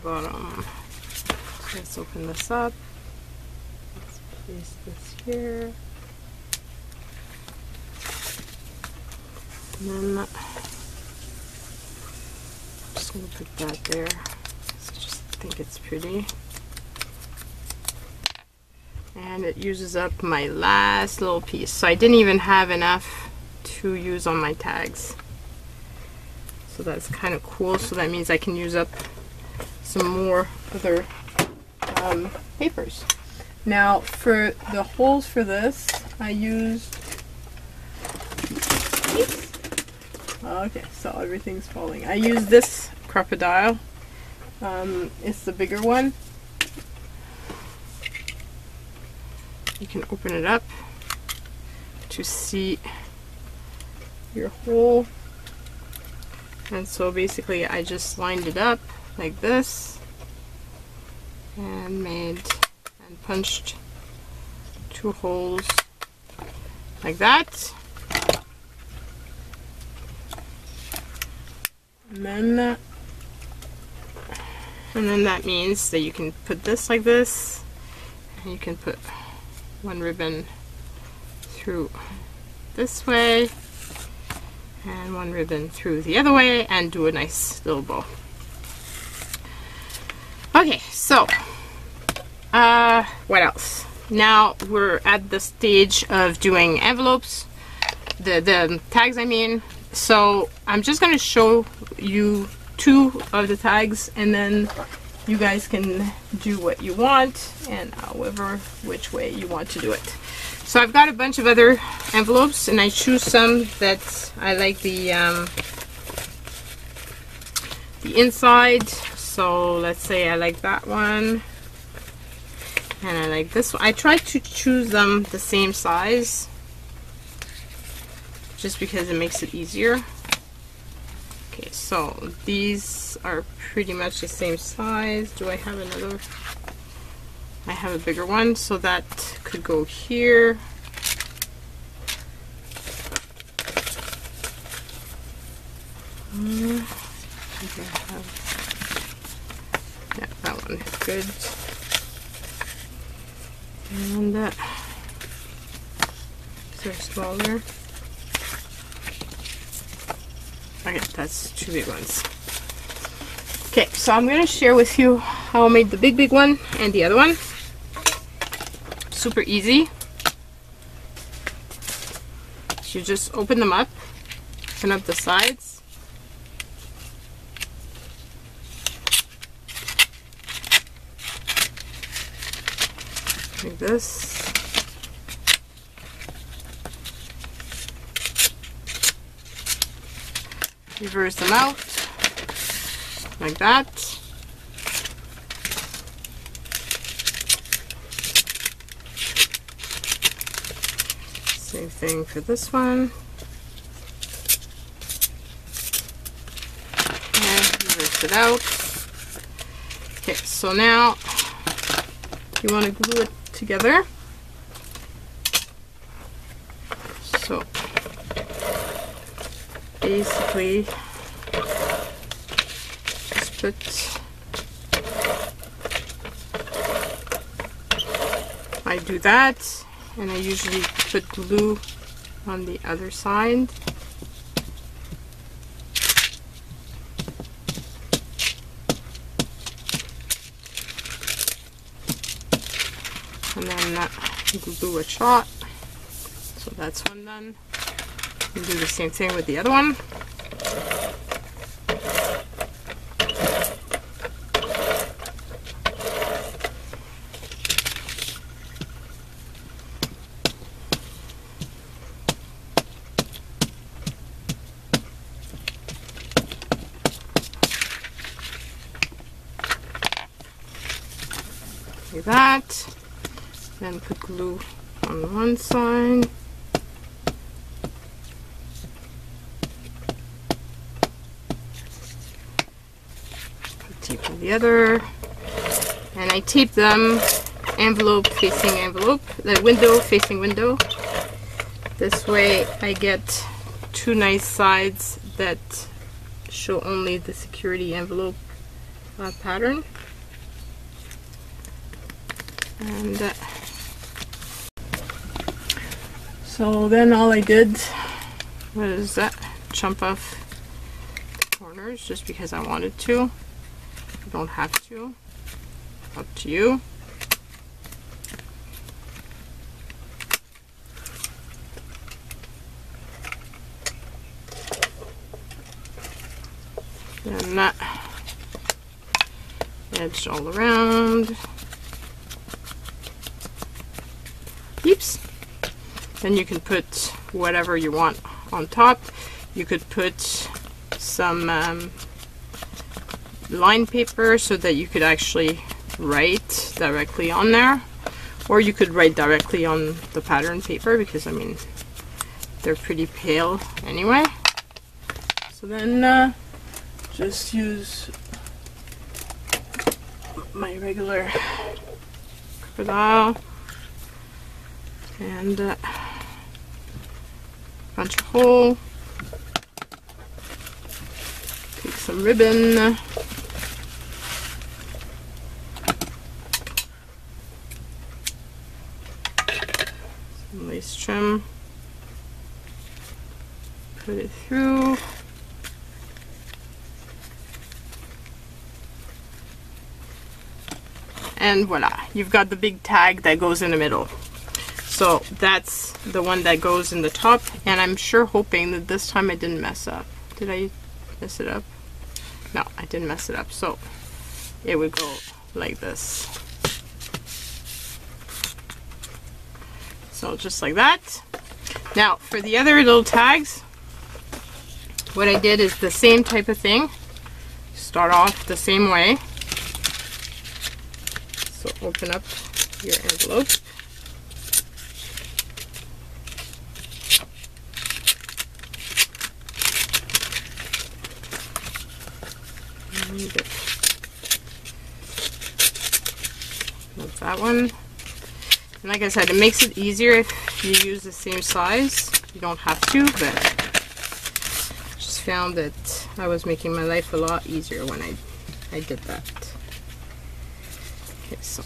bottom. Let's open this up. Let's place this here. And then I'm just going to put that there. So I just think it's pretty. And it uses up my last little piece. So I didn't even have enough to use on my tags. So that's kind of cool. So that means I can use up some more other papers. Now for the holes for this, I used these. Okay, so everything's falling. I used this crocodile. It's the bigger one. You can open it up to see your hole. And so basically I just lined it up like this and punched 2 holes like that, and then that means that you can put this like this, and you can put one ribbon through this way and one ribbon through the other way and do a nice little bow. Okay, so what else? Now we're at the stage of doing envelopes, the tags I mean. So I'm just going to show you 2 of the tags, and then you guys can do what you want and however which way you want to do it. So I've got a bunch of other envelopes, and I choose some that I like the inside. So let's say I like that one, and I like this one. I try to choose them the same size, just because it makes it easier. Okay, so these are pretty much the same size. Do I have another? I have a bigger one, so that could go here. Okay, yeah, that one is good. And these are smaller. Okay, that's 2 big ones. Okay, so I'm going to share with you how I made the big one and the other one. Super easy. You just open them up, open up the sides. Like this. Reverse them out like that. Same thing for this one. And reverse it out. Okay, so now you want to glue it together. So basically just put, I do that, and I usually put glue on the other side. glue a shot. So that's one done. And do the same thing with the other one. Like that. Then put glue on one side. Put tape on the other. And I tape them envelope facing envelope, the window facing window. This way I get two nice sides that show only the security envelope pattern. And so then all I did was chomp off the corners just because I wanted to. You don't have to. Up to you. Then edge all around. Oops. Then you can put whatever you want on top. You could put some line paper so that you could actually write directly on there, or you could write directly on the pattern paper, because I mean they're pretty pale anyway. So then just use my regular crocodile and punch a hole, take some ribbon, some lace trim, put it through, and voila, you've got the big tag that goes in the middle. So that's the one that goes in the top, and I'm sure hoping that this time I didn't mess up. Did I mess it up? No, I didn't mess it up. So it would go like this. So just like that. Now for the other little tags, what I did is the same type of thing. Start off the same way. So open up your envelope. That's that one. And like I said, it makes it easier if you use the same size. You don't have to, but I just found that I was making my life a lot easier when I did that. Okay, so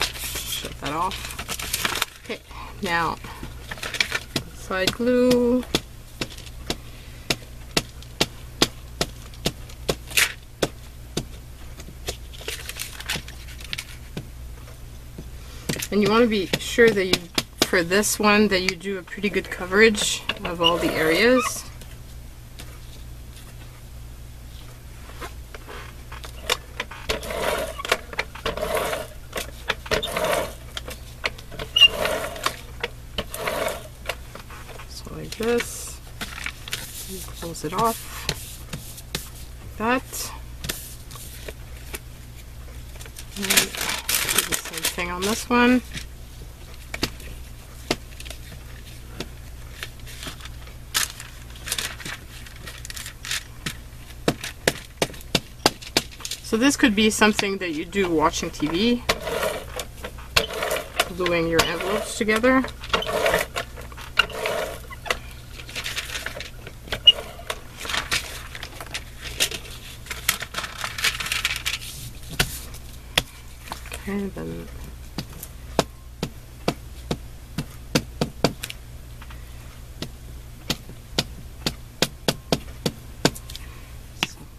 shut that off. Okay, now side glue. And you want to be sure that you, for this one, that you do a pretty good coverage of all the areas. So like this, you close it off like that. And thing on this one. So this could be something that you do watching TV, gluing your envelopes together. Okay, then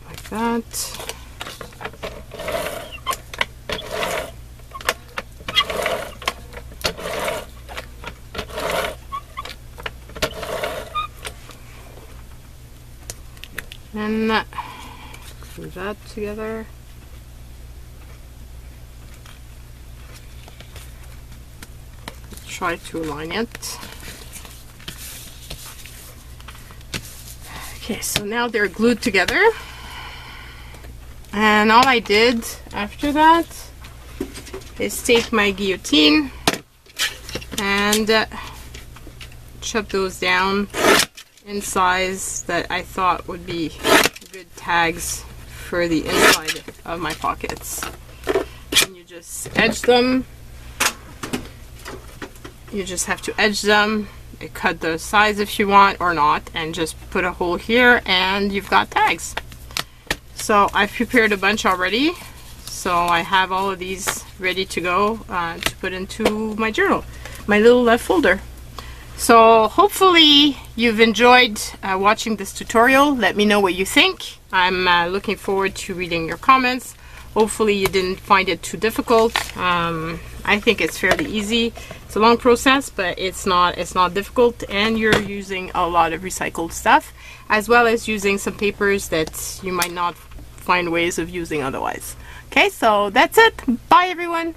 like that. And glue that together. Try to align it. Okay, so now they're glued together. And all I did after that is take my guillotine and chop those down in size that I thought would be good tags for the inside of my pockets. And you just edge them. You just have to edge them, cut the size if you want or not, and just put a hole here and you've got tags. So I've prepared a bunch already, so I have all of these ready to go to put into my journal, my little folder. So hopefully you've enjoyed watching this tutorial. Let me know what you think. I'm looking forward to reading your comments. Hopefully you didn't find it too difficult. I think it's fairly easy. It's a long process, but it's not difficult, and you're using a lot of recycled stuff, as well as using some papers that you might not find ways of using otherwise. Okay, so that's it. Bye everyone.